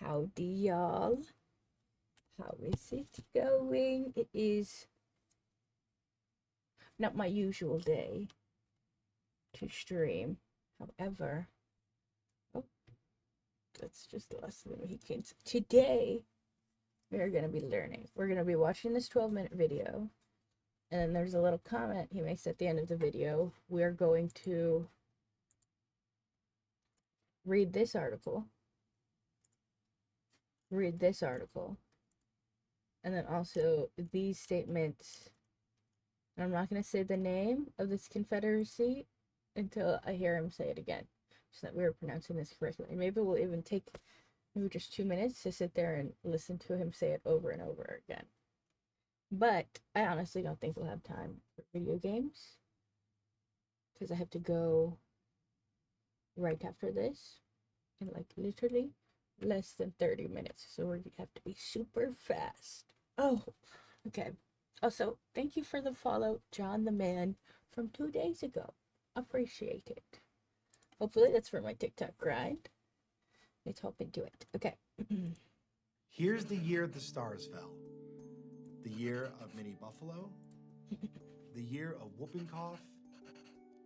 Howdy, y'all. How is it going? It is not my usual day to stream. However, oh, that's just less than weekends. Today, we're going to be learning. We're going to be watching this 12-minute video. And then there's a little comment he makes at the end of the video. We're going to read this article, and then also these statements. And I'm not going to say the name of this confederacy until I hear him say it again, so that we're pronouncing this correctly. And maybe we'll even take maybe just 2 minutes to sit there and listen to him say it over and over again. But I honestly don't think we'll have time for video games, because I have to go right after this in like literally less than 30 minutes. So we have to be super fast. Oh, okay. Also, thank you for the follow, John the Man, from 2 days ago. Appreciate it. Hopefully that's for my TikTok grind. Let's hop into it. Okay. Here's the year the stars fell. The year of Minnie Buffalo. The year of whooping cough.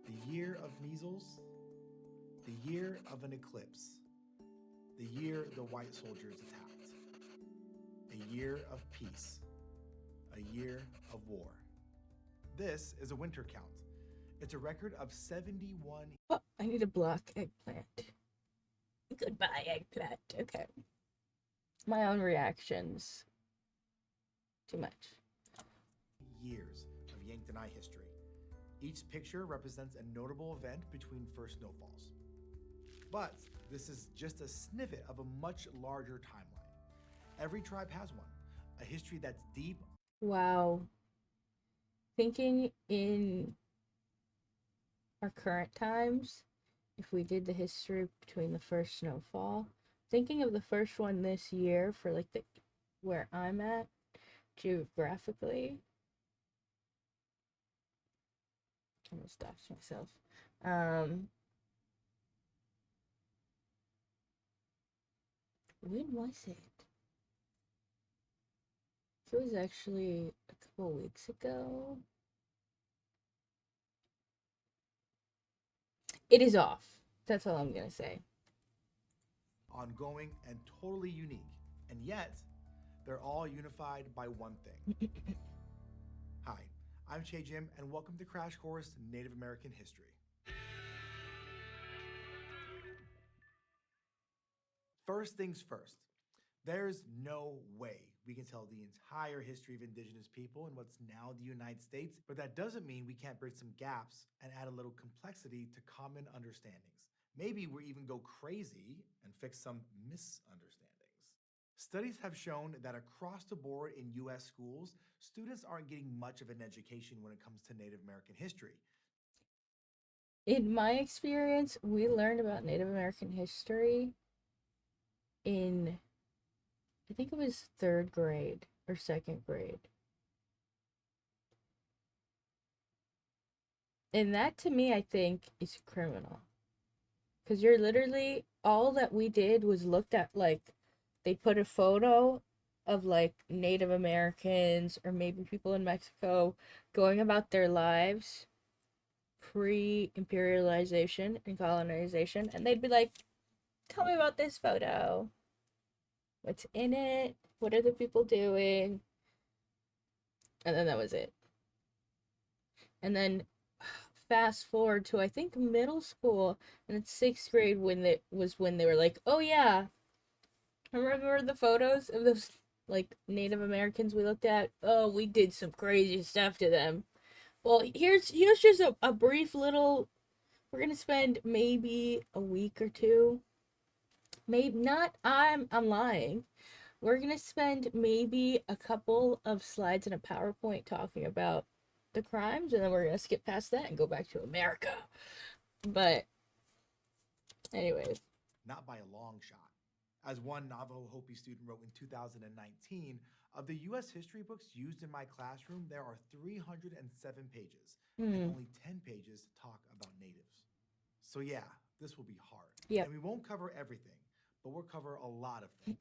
The year of measles. The year of an eclipse. The year the white soldiers attacked. A year of peace. A year of war. This is a winter count. It's a record of 71. Oh, I need a block eggplant. Goodbye, eggplant. Okay. My own reactions. Too much. Years of Yankton Eye history. Each picture represents a notable event between first snowfalls. But this is just a snippet of a much larger timeline. Every tribe has one, a history that's deep. Wow. Thinking in our current times, if we did the history between the first snowfall, thinking of the first one this year for like the where I'm at geographically. I'm gonna stop myself. When was it? It was actually a couple weeks ago. It is off. That's all I'm gonna say. Ongoing and totally unique. And yet, they're all unified by one thing. Hi, I'm Che Jim, and welcome to Crash Course Native American History. First things first, there's no way we can tell the entire history of indigenous people in what's now the United States, but that doesn't mean we can't bridge some gaps and add a little complexity to common understandings. Maybe we even go crazy and fix some misunderstandings. Studies have shown that across the board in US schools, students aren't getting much of an education when it comes to Native American history. In my experience, we learned about Native American history in, I think it was 3rd grade or 2nd grade. And that to me, I think, is criminal. Because you're literally, all that we did was looked at, like, they put a photo of, like, Native Americans or maybe people in Mexico going about their lives pre-imperialization and colonization. And they'd be like, tell me about this photo. What's in it? What are the people doing? And then that was it. And then fast forward to I think middle school, and it's 6th grade when they were like, oh yeah, remember the photos of those like Native Americans we looked at? Oh, we did some crazy stuff to them. Well, here's just a brief little. We're gonna spend maybe a week or two. Maybe not. I'm lying. We're gonna spend maybe a couple of slides in a PowerPoint talking about the crimes, and then we're gonna skip past that and go back to America. But anyways, Not by a long shot. As one Navajo Hopi student wrote in 2019, of the US history books used in my classroom, there are 307 pages, and only 10 pages talk about natives. So, yeah, this will be hard. Yep. And we won't cover everything, but we'll cover a lot of things.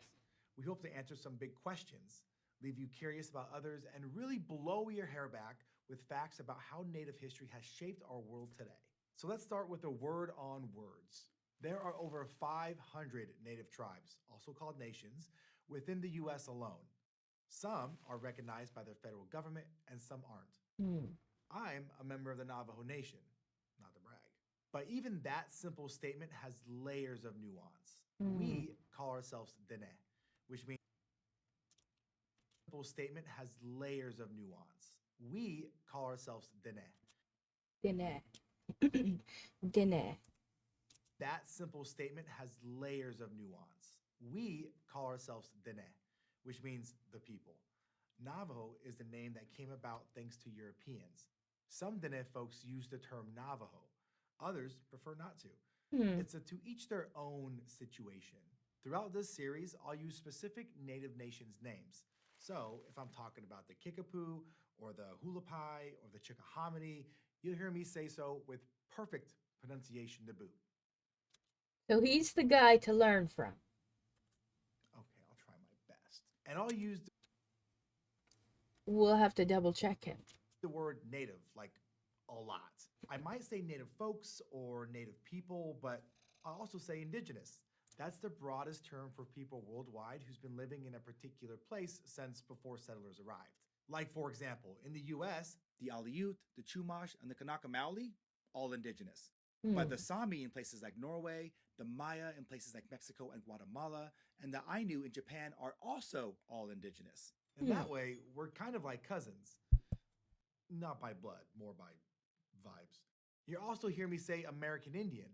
We hope to answer some big questions, leave you curious about others, and really blow your hair back with facts about how Native history has shaped our world today. So let's start with a word on words. There are over 500 Native tribes, also called nations, within the US alone. Some are recognized by their federal government and some aren't. Hmm. I'm a member of the Navajo Nation, not to brag. But even that simple statement has layers of nuance. We call ourselves Dene, which means simple statement has layers of nuance. We call ourselves Dene. Dinner. Dinner. That simple statement has layers of nuance. We call ourselves Dene, which means the people. Navajo is the name that came about thanks to Europeans. Some Dene folks use the term Navajo, others prefer not to. Hmm. It's a to each their own situation. Throughout this series, I'll use specific Native nations' names. So if I'm talking about the Kickapoo or the Hulapai or the Chickahominy, you'll hear me say so with perfect pronunciation to boot. So he's the guy to learn from. Okay, I'll try my best. And I'll use We'll have to double check him. the word native like a lot. I might say native folks or native people, but I'll also say indigenous. That's the broadest term for people worldwide who's been living in a particular place since before settlers arrived. Like, for example, in the US, the Aleut, the Chumash, and the Kanaka Maoli, all indigenous. But the Sami in places like Norway, the Maya in places like Mexico and Guatemala, and the Ainu in Japan are also all indigenous. And that way, we're kind of like cousins. Not by blood, more by vibes. You also hear me say American Indian,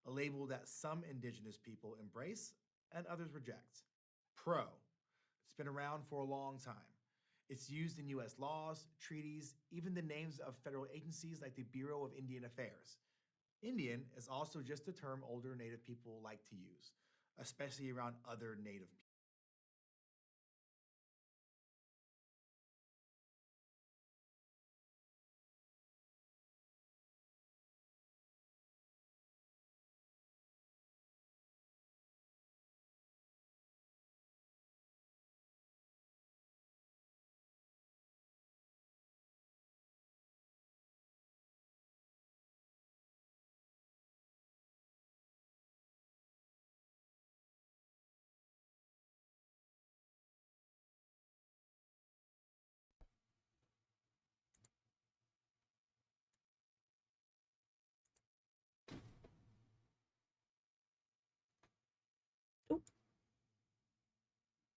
a label that some indigenous people embrace and others reject. Pro. It's been around for a long time. It's used in US laws, treaties, even the names of federal agencies like the Bureau of Indian Affairs. Indian is also just a term older Native people like to use, especially around other Native people. Oop.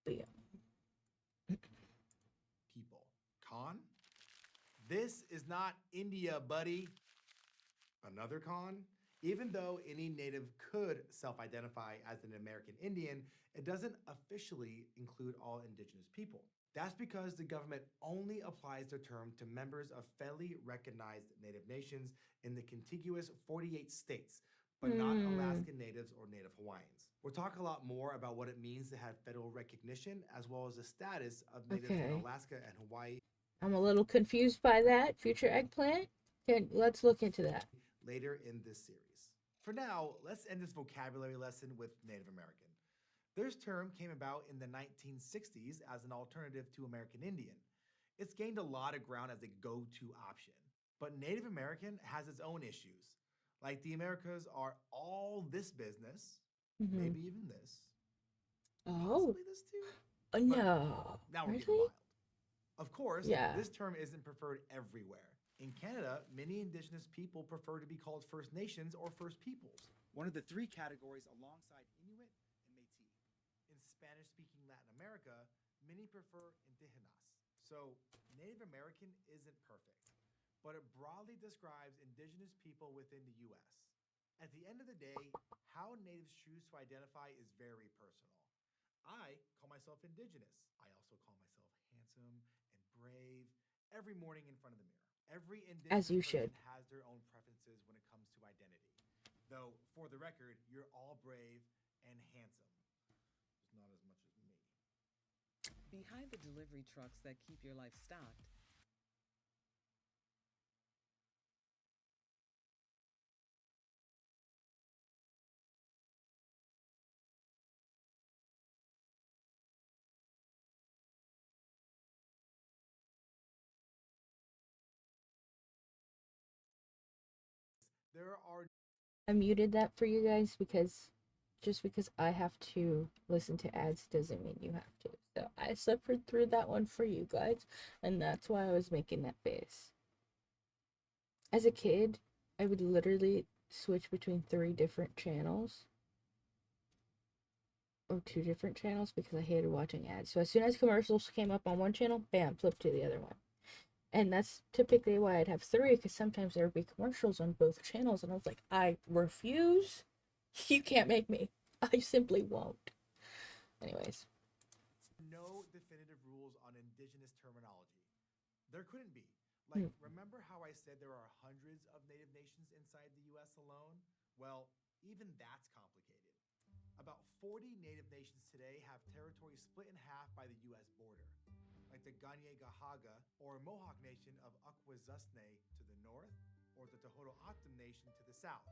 Yeah. People. Con? This is not India, buddy. Another con? Even though any native could self identify as an American Indian, it doesn't officially include all indigenous people. That's because the government only applies the term to members of federally recognized Native nations in the contiguous 48 states, but not Alaskan Natives or Native Hawaiians. We'll talk a lot more about what it means to have federal recognition, as well as the status of Natives in Okay. Alaska and Hawaii I'm a little confused by that. Future eggplant? Let's look into that. later in this series. For now, let's end this vocabulary lesson with Native American. This term came about in the 1960s as an alternative to American Indian. It's gained a lot of ground as a go to option. But Native American has its own issues. Like the Americas are all this business, maybe even this, Oh. possibly this too. No. Now we're getting Really? wild. Of course, Yeah. this term isn't preferred everywhere. In Canada, many Indigenous people prefer to be called First Nations or First Peoples, one of the three categories alongside Inuit and Métis. In Spanish speaking Latin America, many prefer Indigenas. So, Native American isn't perfect, but it broadly describes Indigenous people within the US. At the end of the day, how natives choose to identify is very personal. I call myself Indigenous. I also call myself handsome and brave every morning in front of the mirror. Every As Indigenous you person should. has their own preferences when it comes to identity. Though, for the record, you're all brave and handsome. Just not as much as me. Behind the delivery trucks that keep your life stocked There are I muted that for you guys because just because I have to listen to ads doesn't mean you have to. So I suffered through that one for you guys, and that's why I was making that face. As a kid, I would literally switch between 3 different channels or 2 different channels because I hated watching ads. So as soon as commercials came up on one channel, bam, flip to the other one. And that's typically why I'd have 3, because sometimes there would be commercials on both channels, and I was like, I refuse. You can't make me. I simply won't. Anyways. no definitive rules on indigenous terminology. There couldn't be. Like, remember how I said there are hundreds of native nations inside the US alone? Well, even that's complicated. About 40 native nations today have territory split in half by the US border, like the Kanien'kehá:ka or Mohawk Nation of Akwesasne to the north, or the Tohoto O'odham Nation to the south.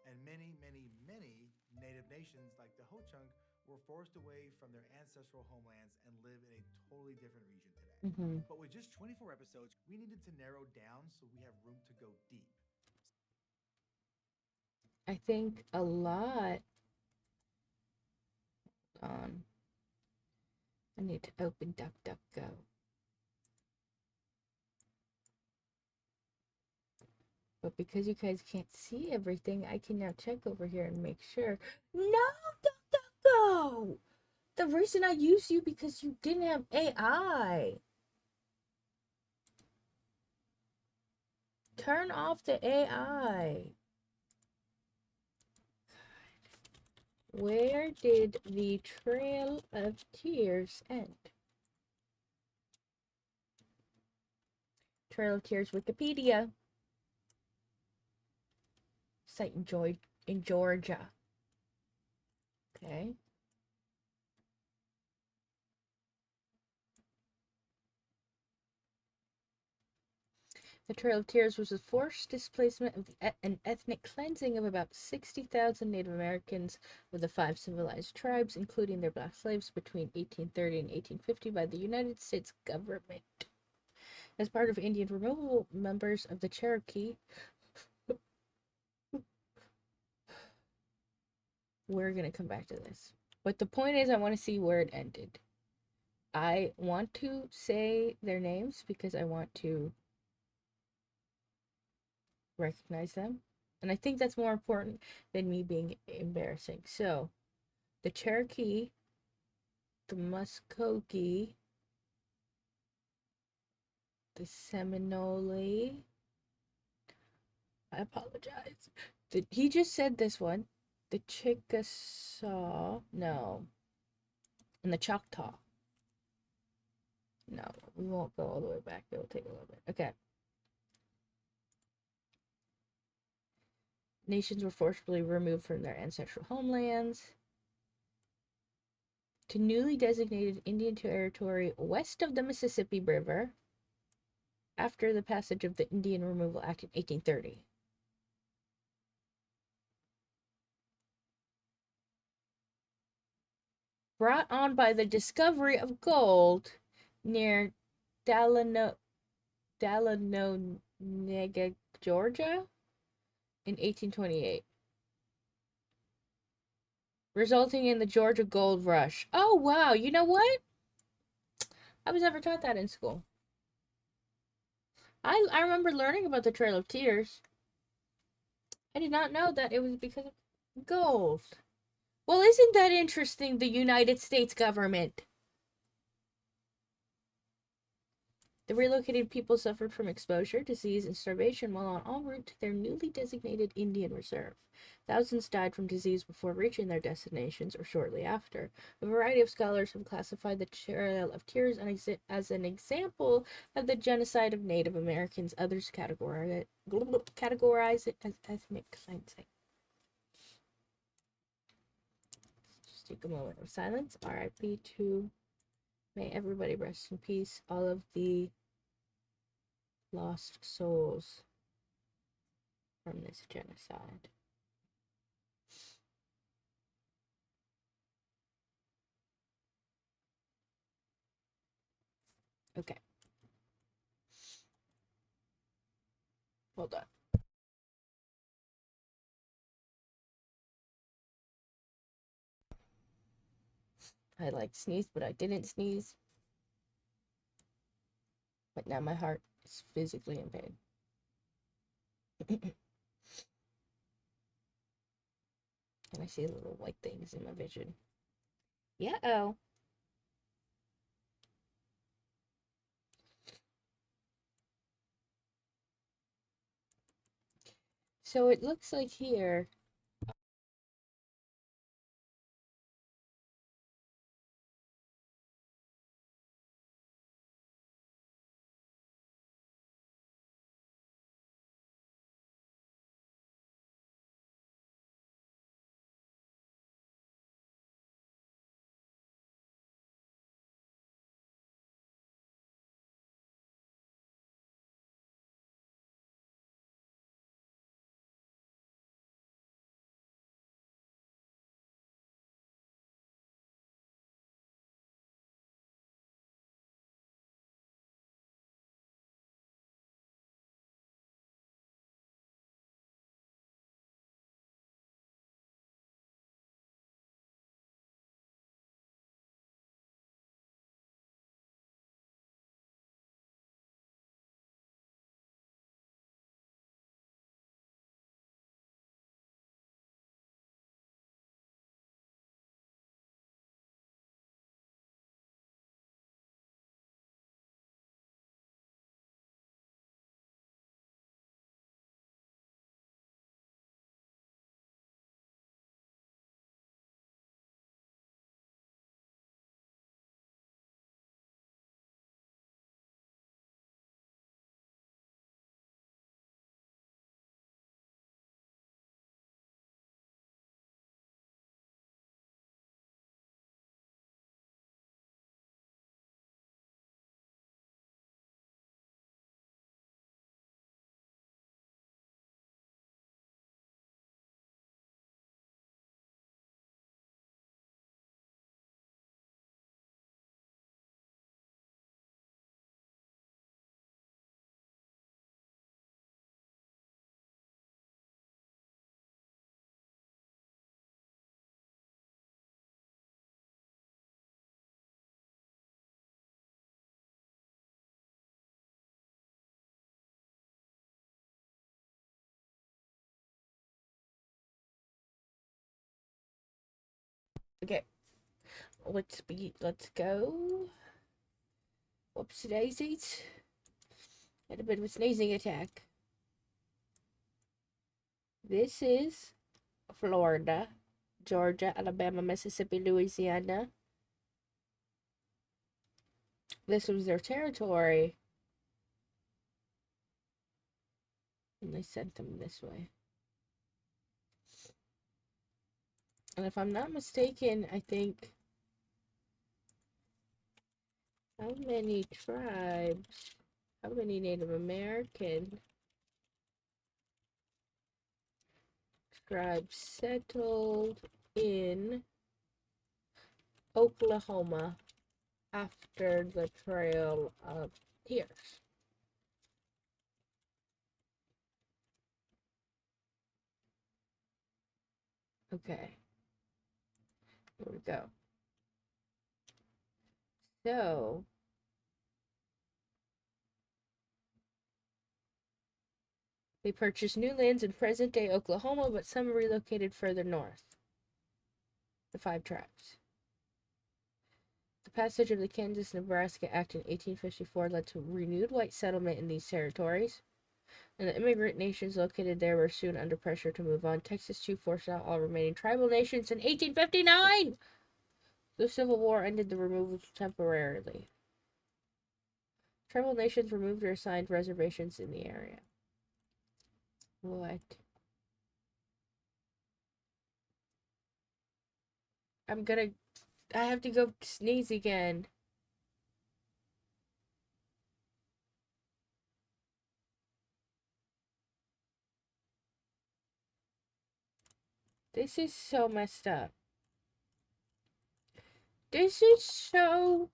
And many, many, many native nations like the Ho-Chunk were forced away from their ancestral homelands and live in a totally different region today. But with just 24 episodes, we needed to narrow down so we have room to go deep. I think a lot. I need to open DuckDuckGo. But because you guys can't see everything, I can now check over here and make sure. No, DuckDuckGo! The reason I used you because you didn't have AI. Turn off the AI. Where did the Trail of Tears end? Trail of Tears Wikipedia. Site in Georgia. Okay. The Trail of Tears was a forced displacement of an ethnic cleansing of about 60,000 Native Americans of the 5 civilized tribes, including their black slaves, between 1830 and 1850 by the United States government. As part of Indian removal, members of the Cherokee we're going to come back to this. But the point is, I want to see where it ended. I want to say their names because I want to recognize them. And I think that's more important than me being embarrassing. So, the Cherokee, the Muskogee, the Seminole. I apologize. He just said this one. The Chickasaw. No. And the Choctaw. No, we won't go all the way back. It will take a little bit. Okay. Nations were forcibly removed from their ancestral homelands to newly designated Indian Territory west of the Mississippi River after the passage of the Indian Removal Act in 1830. Brought on by the discovery of gold near Dahlonega, Georgia in 1828, resulting in the Georgia Gold Rush. Oh, wow. You know what? I was never taught that in school. I remember learning about the Trail of Tears. I did not know that it was because of gold. Well, isn't that interesting, the United States government? The relocated people suffered from exposure, disease, and starvation while on en route to their newly designated Indian Reserve. Thousands died from disease before reaching their destinations or shortly after. A variety of scholars have classified the Trail of Tears as an example of the genocide of Native Americans. Others categorize it as ethnic cleansing. Just take a moment of silence. R.I.P. to, may everybody rest in peace, all of the lost souls from this genocide. Okay. Hold on. I like sneezed, but I didn't sneeze. But now my heart is physically in pain. And I see little white things in my vision. Yeah, oh. So it looks like here. Okay, let's go. Whoops daisies. Had a bit of a sneezing attack. This is Florida, Georgia, Alabama, Mississippi, Louisiana. This was their territory. And they sent them this way. And if I'm not mistaken, I think. How many tribes? How many Native American tribes settled in Oklahoma after the Trail of Tears? Okay, here we go. So, they purchased new lands in present-day Oklahoma, but some relocated further north. The 5 tribes. The passage of the Kansas-Nebraska Act in 1854 led to renewed white settlement in these territories, and the immigrant nations located there were soon under pressure to move on. Texas too forced out all remaining tribal nations in 1859! The Civil War ended the removal temporarily. Tribal nations removed or assigned reservations in the area. What? I have to go sneeze again. This is so messed up. This is so.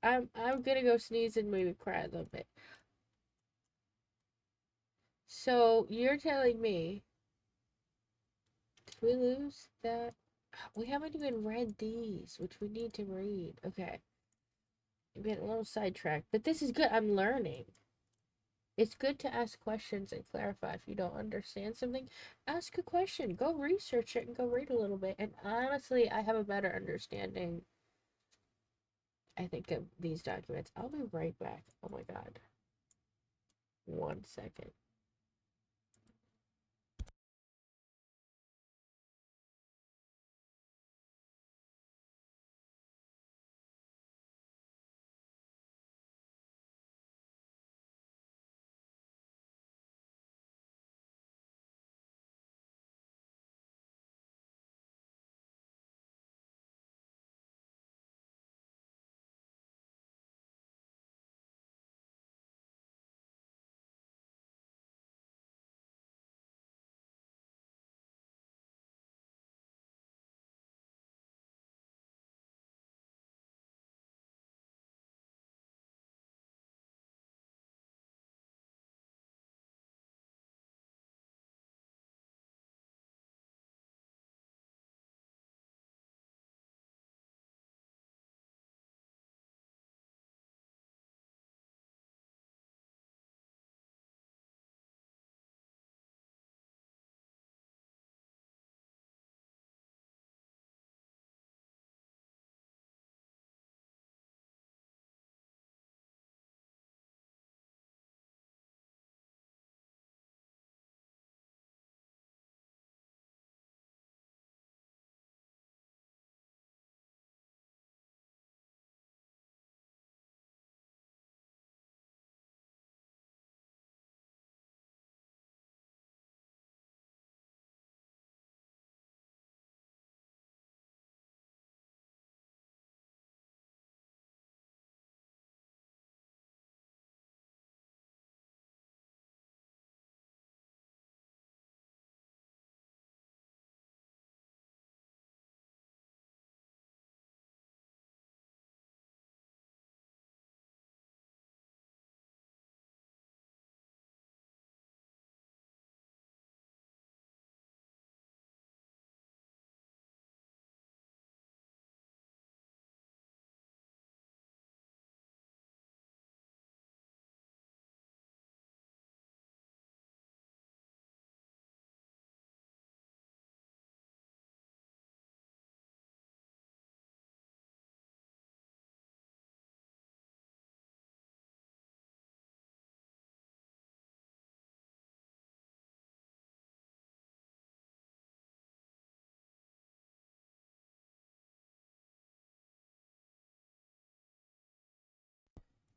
I'm gonna go sneeze and maybe cry a little bit. So you're telling me, did we lose that? We haven't even read these, which we need to read. Okay. I'm getting a little sidetracked, but this is good. I'm learning. It's good to ask questions and clarify if you don't understand something. Ask a question, go research it, and go read a little bit. And honestly, I have a better understanding, I think, of these documents. I'll be right back. Oh my god. 1 second.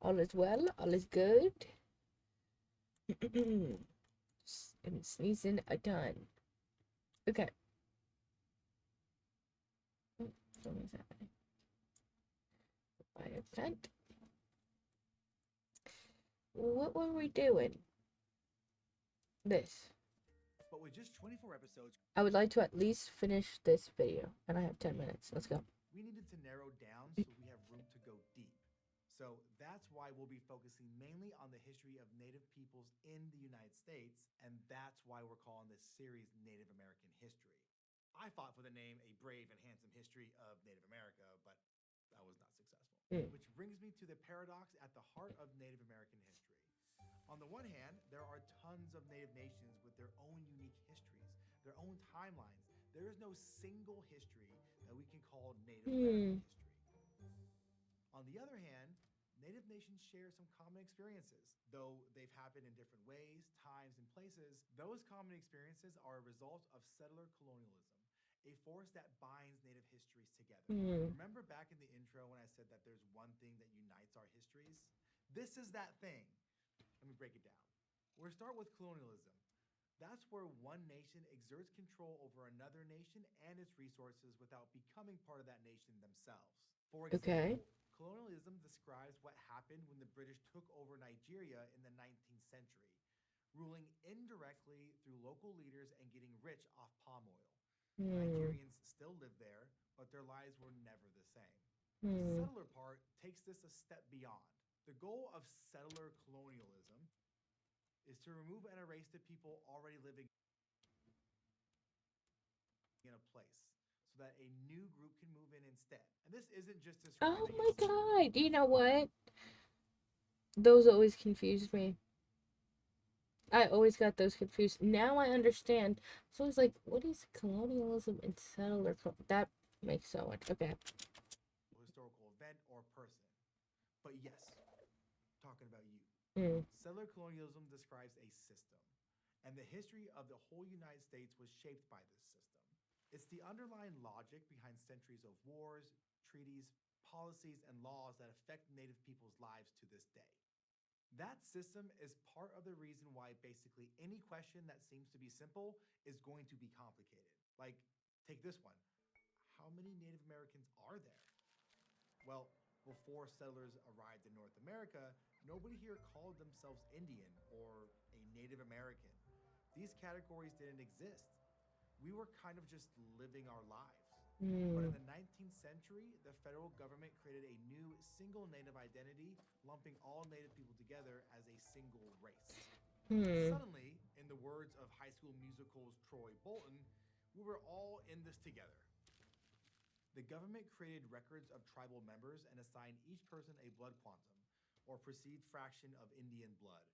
All is well, all is good. I'm sneezing a ton. Okay. Oh, something's happening. By accident. What were we doing? This. But with just 24 episodes, I would like to at least finish this video, and I have 10 minutes. Let's go. we needed to narrow down so we have room to go deep. So that's why we'll be focusing mainly on the history of Native peoples in the United States, and that's why we're calling this series Native American History. I fought for the name A Brave and Handsome History of Native America, but I was not successful. Which brings me to the paradox at the heart of Native American history. On the one hand, there are tons of Native nations with their own unique histories, their own timelines. There is no single history that we can call Native American history. On the other hand, Native nations share some common experiences. Though they've happened in different ways, times, and places, those common experiences are a result of settler colonialism, a force that binds Native histories together. Remember back in the intro when I said that there's one thing that unites our histories? This is that thing. Let me break it down. We'll start with colonialism. That's where one nation exerts control over another nation and its resources without becoming part of that nation themselves. For example, colonialism describes what happened when the British took over Nigeria in the 19th century, ruling indirectly through local leaders and getting rich off palm oil. Nigerians still live there, but their lives were never the same. The settler part takes this a step beyond. The goal of settler colonialism is to remove and erase the people already living in a place so so that a new group can move in instead. And this isn't just Oh describing my a single god, you know what? Those always confused me. I always got those confused. Now I understand. So it's like, what is colonialism and settler? That makes so much. Okay. historical event or person. But yes, talking about you. Mm. Settler colonialism describes a system, and the history of the whole United States was shaped by this system. It's the underlying logic behind centuries of wars, treaties, policies, and laws that affect Native people's lives to this day. That system is part of the reason why basically any question that seems to be simple is going to be complicated. Like, take this one. How many Native Americans are there? Well, before settlers arrived in North America, nobody here called themselves Indian or a Native American. These categories didn't exist. We were kind of just living our lives. But in Mm. the 19th century, the federal government created a new single Native identity, lumping all Native people together as a single race. Hmm. Suddenly, in the words of High School Musical's Troy Bolton, we were all in this together. The government created records of tribal members and assigned each person a blood quantum, or perceived fraction of Indian blood.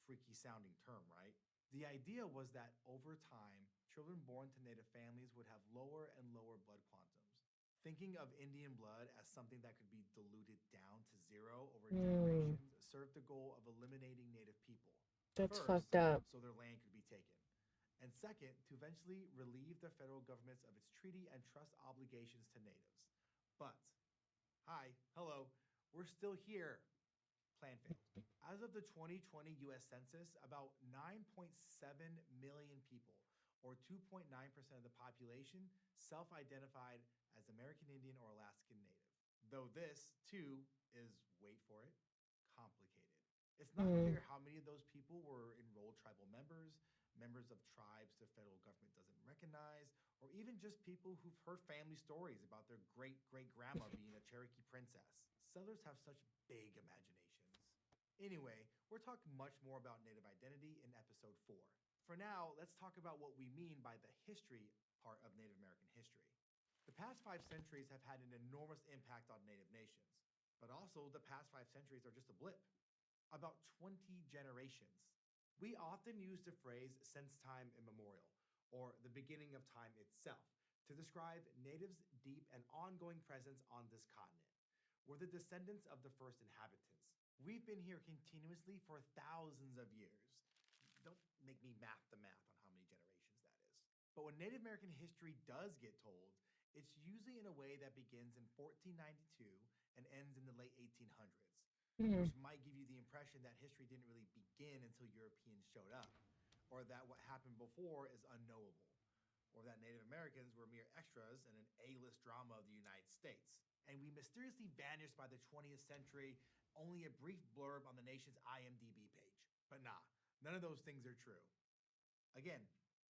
Freaky sounding term, right? The idea was that over time, children born to Native families would have lower and lower blood quantums. Thinking of Indian blood as something that could be diluted down to zero over Mm. generations served the goal of eliminating Native people. That's First, fucked up. so their land could be taken, and second, to eventually relieve the federal governments of its treaty and trust obligations to natives. But, hi, hello, we're still here. Plan failed. As of the 2020 US Census, about 9.7 million people, or 2.9% of the population, self identified as American Indian or Alaskan Native. Though this, too, is, wait for it, complicated. It's not Mm. clear how many of those people were enrolled tribal members, members of tribes the federal government doesn't recognize, or even just people who've heard family stories about their great great grandma being a Cherokee princess. Settlers have such big imaginations. Anyway, we're talking much more about Native identity in episode 4. For now, let's talk about what we mean by the history part of Native American history. The past 5 centuries have had an enormous impact on Native nations, but also the past 5 centuries are just a blip. About 20 generations. We often use the phrase since time immemorial, or the beginning of time itself, to describe natives' deep and ongoing presence on this continent. We're the descendants of the first inhabitants. We've been here continuously for thousands of years. Don't make me math the math on how many generations that is. But when Native American history does get told, it's usually in a way that begins in 1492 and ends in the late 1800s, Mm. which might give you the impression that history didn't really begin until Europeans showed up, or that what happened before is unknowable, or that Native Americans were mere extras in an A-list drama of the United States, and we mysteriously vanished by the 20th century, only a brief blurb on the nation's IMDb page. But nah, none of those things are true. Again,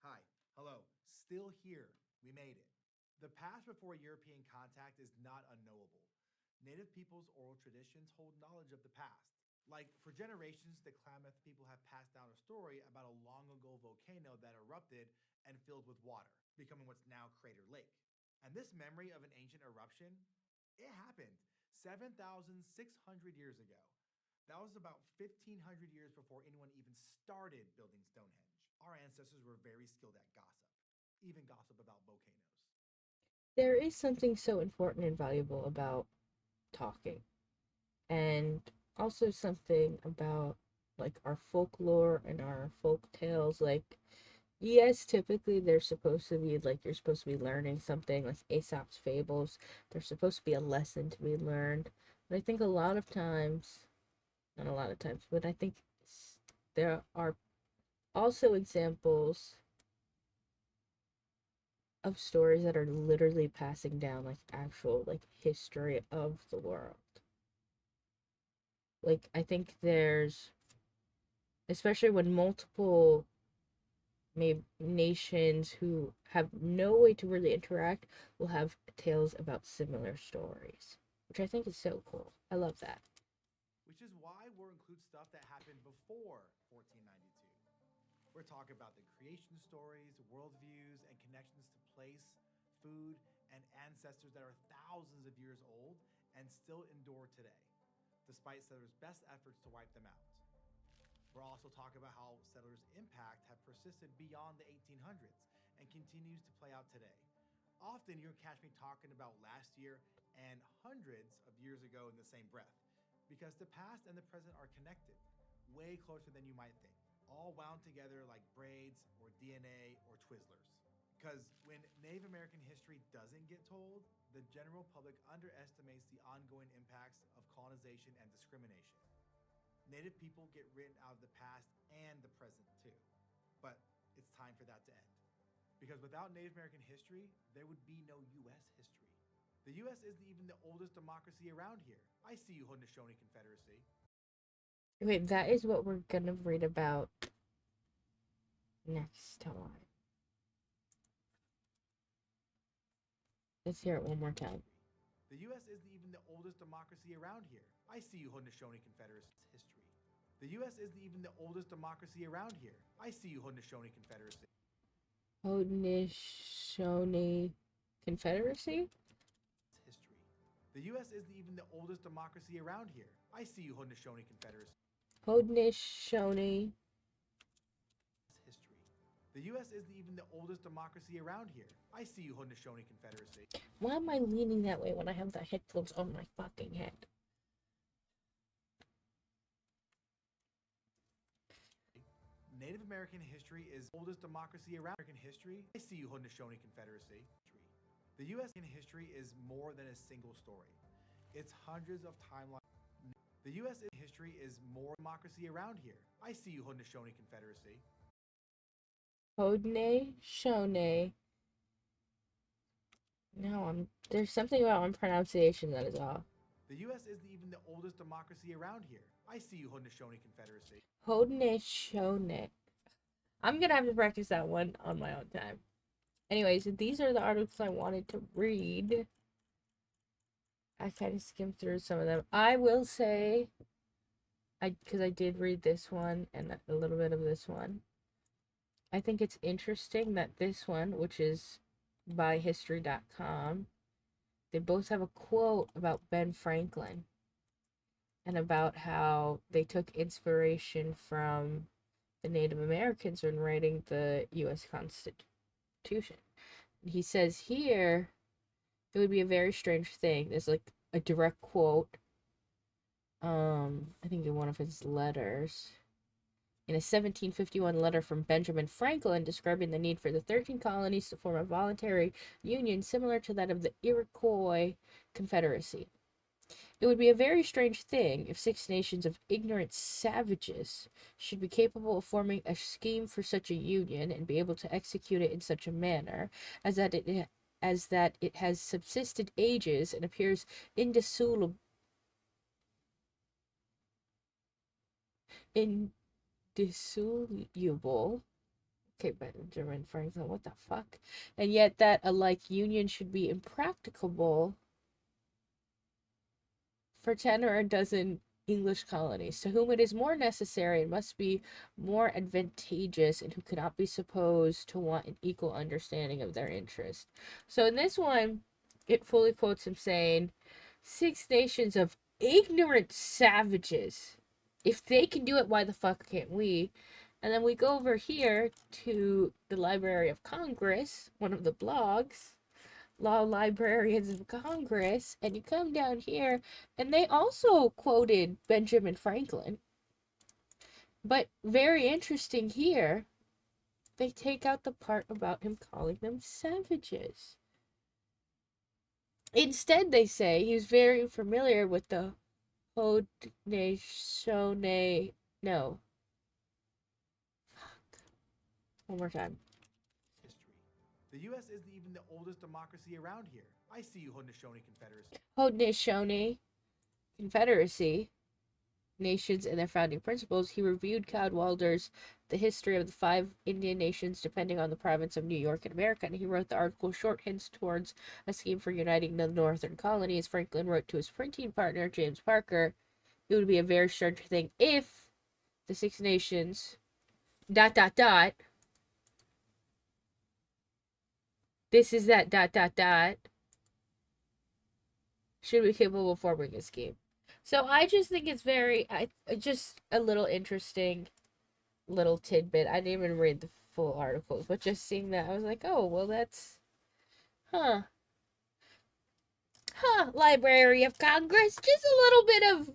hi, hello, still here. We made it. The past before European contact is not unknowable. Native people's oral traditions hold knowledge of the past. Like, for generations, the Klamath people have passed down a story about a long ago volcano that erupted and filled with water, becoming what's now Crater Lake. And this memory of an ancient eruption, it happened 7,600 years ago. That was about 1,500 years before anyone even started building Stonehenge. Our ancestors were very skilled at gossip, even gossip about volcanoes. There is something so important and valuable about talking, and also something about like our folklore and our folk tales. Like, yes, typically they're supposed to be like you're supposed to be learning something, like Aesop's fables. There's supposed to be a lesson to be learned. But I think a lot of times, not a lot of times, but I think there are also examples of stories that are literally passing down like actual like history of the world. Like, I think there's, especially when multiple maybe nations who have no way to really interact will have tales about similar stories, which I think is so cool. I love that. Which is why we'll include stuff that happened before 1492. We're talking about the creation stories, worldviews, and connections to place, food, and ancestors that are thousands of years old and still endure today, despite settlers' best efforts to wipe them out. We'll also talk about how settlers' impact have persisted beyond the 1800s and continues to play out today. Often you'll catch me talking about last year and hundreds of years ago in the same breath, because the past and the present are connected, way closer than you might think, all wound together like braids or DNA or Twizzlers. Because when Native American history doesn't get told, the general public underestimates the ongoing impacts of colonization and discrimination. Native people get written out of the past and the present too. But it's time for that to end. Because without Native American history, there would be no U.S. history. The U.S. isn't even the oldest democracy around here. I see you, Haudenosaunee Confederacy. Wait, that is what we're gonna read about next time. Let's hear it one more time. The U.S. isn't even the oldest democracy around here. I see you, Haudenosaunee Confederacy's history. The U.S. isn't even the oldest democracy around here. I see you, Haudenosaunee Confederacy. Haudenosaunee Confederacy? History. The U.S. isn't even the oldest democracy around here. I see you, Haudenosaunee Confederacy. Haudenosaunee. History. The U.S. isn't even the oldest democracy around here. I see you, Haudenosaunee Confederacy. Why am I leaning that way when I have the headphones on my fucking head? Native American history is the oldest democracy around American history. I see you, Haudenosaunee Confederacy. The U.S. in history is more than a single story. It's hundreds of timelines. The U.S. in history is more democracy around here. I see you, Haudenosaunee Confederacy. Haudenosaunee. No, there's something about my pronunciation that is off. The U.S. isn't even the oldest democracy around here. I see you, Haudenosaunee Confederacy. Haudenosaunee. I'm gonna have to practice that one on my own time. Anyways, these are the articles I wanted to read. I kind of skimmed through some of them. I will say, because I did read this one and a little bit of this one. I think it's interesting that this one, which is by history.com, they both have a quote about Ben Franklin and about how they took inspiration from the Native Americans when writing the U.S. Constitution. He says here, it would be a very strange thing. There's like a direct quote, I think in one of his letters. In a 1751 letter from Benjamin Franklin describing the need for the 13 colonies to form a voluntary union similar to that of the Iroquois Confederacy. It would be a very strange thing if 6 nations of ignorant savages should be capable of forming a scheme for such a union and be able to execute it in such a manner as that it has subsisted ages and appears indissoluble. Okay, Benjamin Franklin, what the fuck? And yet that a like union should be impracticable for 10 or a dozen English colonies, to whom it is more necessary and must be more advantageous, and who cannot be supposed to want an equal understanding of their interest. So in this one, it fully quotes him saying, 6 nations of ignorant savages. If they can do it, why the fuck can't we? And then we go over here to the Library of Congress, one of the blogs, Law Librarians of Congress, and you come down here, and they also quoted Benjamin Franklin. But very interesting here, they take out the part about him calling them savages. Instead, they say he was very familiar with the Haudenosaunee. No. Fuck. One more time. History. The U.S. isn't even the oldest democracy around here. I see you, Haudenosaunee Confederacy. Haudenosaunee Confederacy nations and their founding principles. He reviewed Cadwalder's The History of the 5 Indian Nations depending on the province of New York in America, and he wrote the article Short Hints Towards a Scheme for Uniting the Northern Colonies. Franklin wrote to his printing partner, James Parker, it would be a very strange thing if the 6 nations ... This is that ... should be capable of forming a scheme. So I just think it's very, just a little interesting little tidbit. I didn't even read the full articles, but just seeing that, I was like, oh, well, that's, huh. Huh, Library of Congress. Just a little bit of,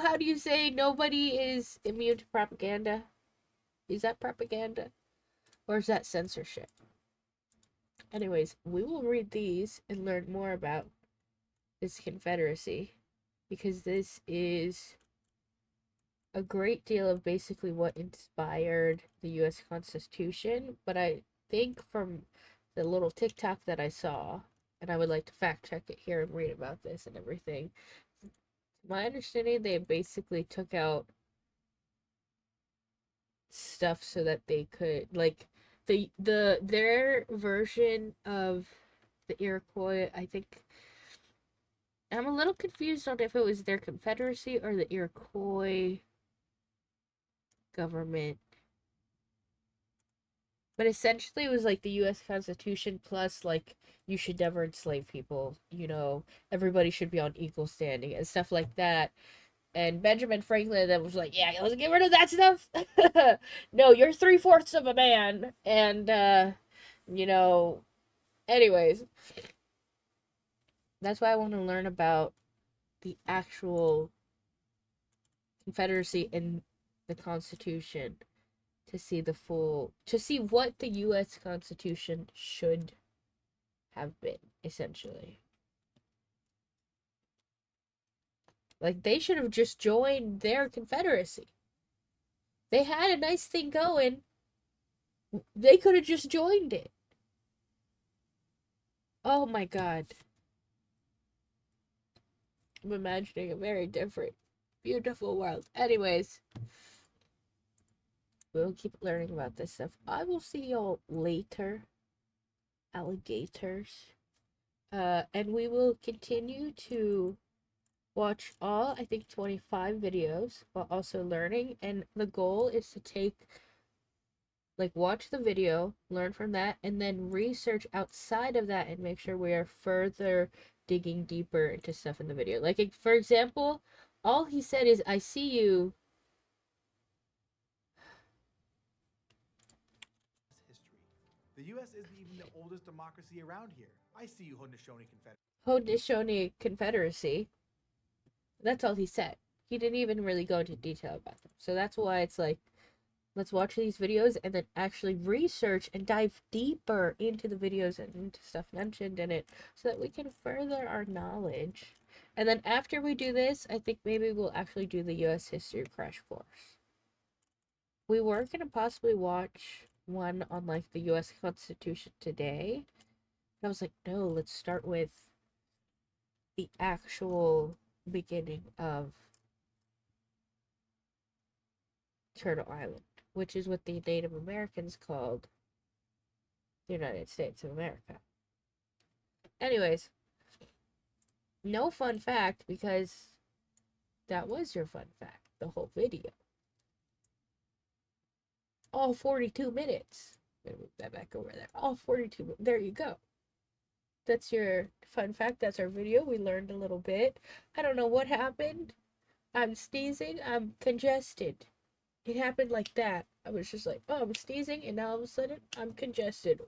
how do you say nobody is immune to propaganda? Is that propaganda? Or is that censorship? Anyways, we will read these and learn more about this Confederacy, because this is a great deal of basically what inspired the US Constitution. But I think from the little TikTok that I saw, and I would like to fact check it here and read about this and everything, my understanding, they basically took out stuff so that they could, like, their version of the Iroquois, I think, I'm a little confused on if it was their confederacy or the Iroquois government. But essentially it was like the US Constitution plus, like, you should never enslave people, everybody should be on equal standing and stuff like that. And Benjamin Franklin then was like, yeah, let's get rid of that stuff. No, you're 3/4 of a man. And, anyways, that's why I want to learn about the actual Confederacy and the Constitution to see what the U.S. Constitution should have been, essentially. Like, they should have just joined their Confederacy. They had a nice thing going. They could have just joined it. Oh my god. I'm imagining a very different, beautiful world. Anyways, we'll keep learning about this stuff. I will see y'all later, alligators. And we will continue to watch all, I think, 25 videos while also learning. And the goal is to watch the video, learn from that, and then research outside of that and make sure we are further digging deeper into stuff in the video. Like, for example, all he said is, I see you. History. The U.S. isn't even the oldest democracy around here. I see you, Haudenosaunee Confederacy. That's all he said. He didn't even really go into detail about them. So that's why it's like, let's watch these videos and then actually research and dive deeper into the videos and into stuff mentioned in it so that we can further our knowledge. And then after we do this, I think maybe we'll actually do the U.S. History Crash Course. We were going to possibly watch one on, like, the U.S. Constitution today. And I was like, no, let's start with the actual beginning of Turtle Island, which is what the Native Americans called the United States of America. Anyways, no fun fact, because that was your fun fact, the whole video. All 42 minutes. I'm gonna move that back over there. All 42 minutes. There you go. That's your fun fact. That's our video. We learned a little bit. I don't know what happened. I'm sneezing. I'm congested. It happened like that. I was just like, oh, I'm sneezing, and now all of a sudden, I'm congested.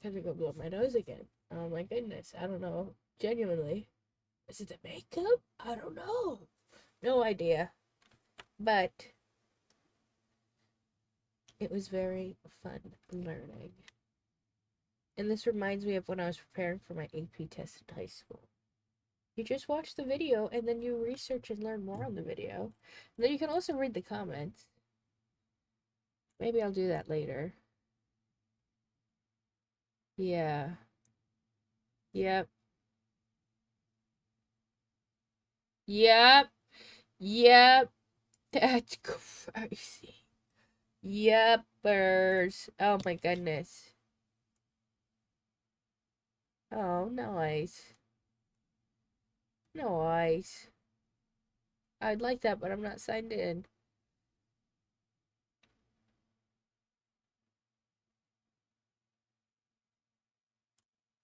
I'm gonna go blow my nose again. Oh my goodness. I don't know. Genuinely. Is it the makeup? I don't know. No idea. But it was very fun learning. And this reminds me of when I was preparing for my AP test in high school. You just watch the video and then you research and learn more on the video. And then you can also read the comments. Maybe I'll do that later. Yeah. Yep. Yep. Yep. That's crazy. Yuppers. Oh my goodness. Oh, nice. Nice. I'd like that, but I'm not signed in.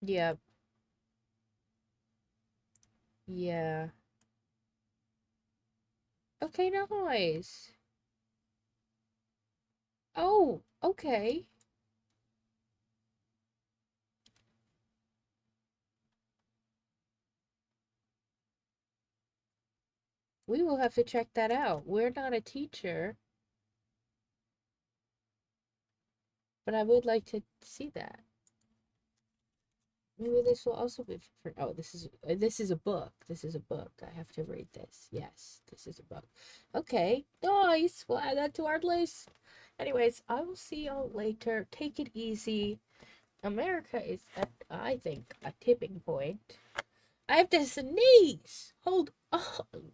Yep. Yeah. Okay, nice. Oh, okay. We will have to check that out. We're not a teacher, but I would like to see that. Maybe this will also be for. Oh, this is a book. This is a book. I have to read this. Yes, this is a book. Okay, nice. We'll add that to our list. Anyways, I will see y'all later. Take it easy. America is at, I think, a tipping point. I have to sneeze. Hold on.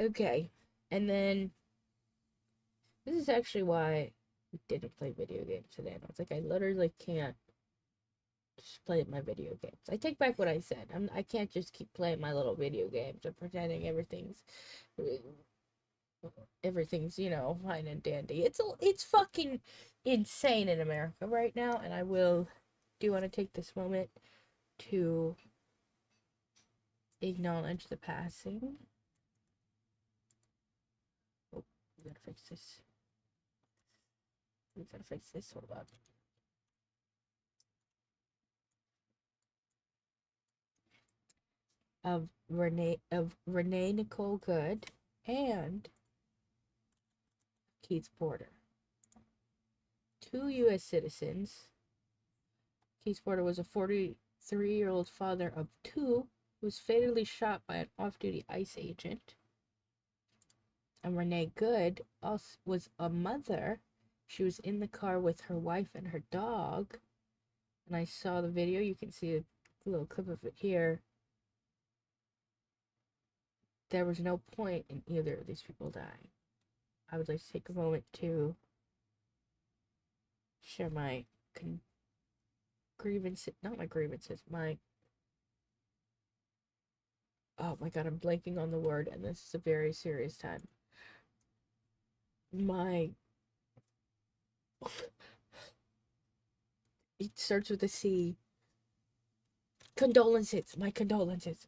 Okay, and then this is actually why I didn't play video games today. And I was like, I literally can't just play my video games. I take back what I said. I can't just keep playing my little video games and pretending everything's fine and dandy. It's fucking insane in America right now, and I will do want to take this moment to acknowledge the passing. Oh, we gotta fix this. We gotta fix this. Hold up. Of Renee Nicole Good and Keith Porter. Two U.S. citizens. Keith Porter was a 43-year-old father of two who was fatally shot by an off-duty ICE agent. And Renee Good also was a mother. She was in the car with her wife and her dog. And I saw the video. You can see a little clip of it here. There was no point in either of these people dying. I would like to take a moment to share my grievances, not my grievances, oh my god, I'm blanking on the word, and this is a very serious time. It starts with a C. Condolences, my condolences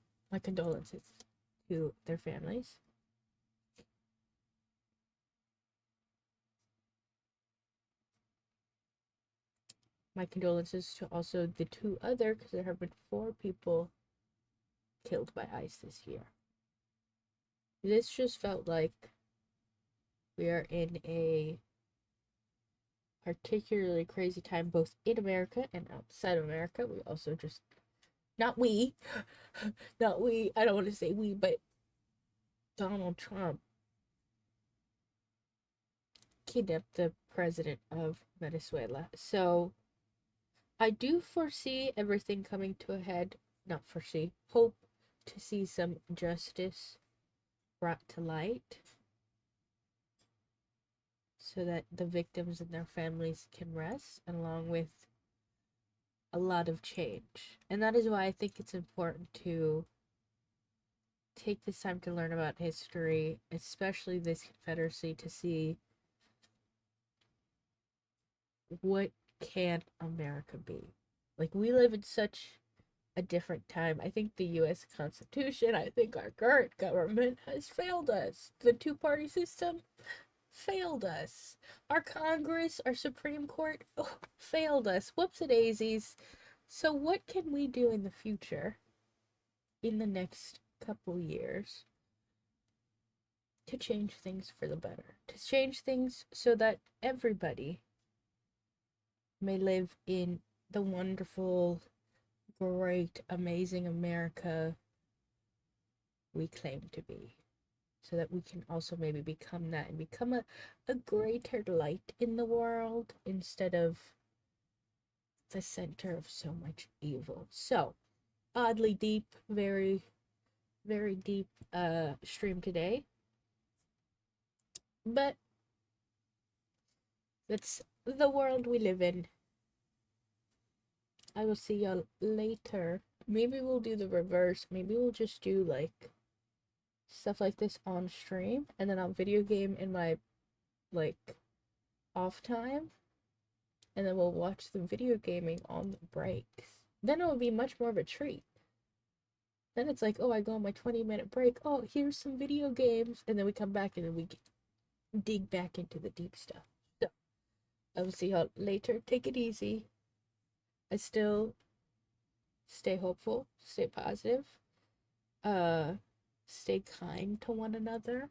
to their families. My condolences to also the two other, because there have been 4 people killed by ICE this year. This just felt like we are in a particularly crazy time, both in America and outside of America. We also just, not we, not we, I don't want to say we, but Donald Trump kidnapped the president of Venezuela. So I do foresee everything coming to a head. Not foresee, hope to see some justice brought to light so that the victims and their families can rest, along with a lot of change. And that is why I think it's important to take this time to learn about history, especially this Confederacy, to see what can America be. Like, we live in such a different time. I think the US Constitution, I think our current government has failed us. The two-party system failed us. Our Congress, our Supreme Court, failed us. Whoops-a-daisies. So what can we do in the future, in the next couple years to change things for the better, to change things so that everybody may live in the wonderful, great, amazing America we claim to be. So that we can also maybe become that and become a greater light in the world instead of the center of so much evil. So, oddly deep, very, very deep stream today. But that's the world we live in. I will see y'all later. Maybe we'll do the reverse. Maybe we'll just do like stuff like this on stream and then I'll video game in my like off time and then we'll watch the video gaming on the breaks. Then it will be much more of a treat. Then it's like, oh, I go on my 20-minute break. Oh, here's some video games. And then we come back and then we dig back into the deep stuff. So, I will see y'all later. Take it easy. I still stay hopeful, stay positive, stay kind to one another,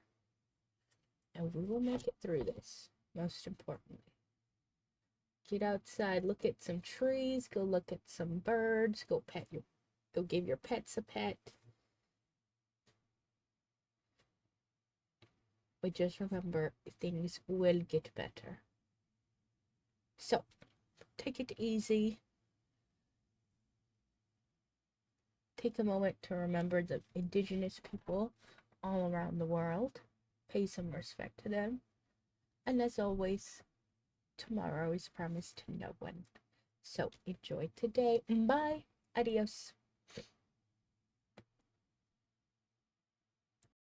and we will make it through this, most importantly. Get outside, look at some trees, go look at some birds, go give your pets a pet. But just remember, things will get better. So, take it easy. Take a moment to remember the indigenous people all around the world. Pay some respect to them. And as always, tomorrow is promised to no one. So enjoy today. Bye. Adios.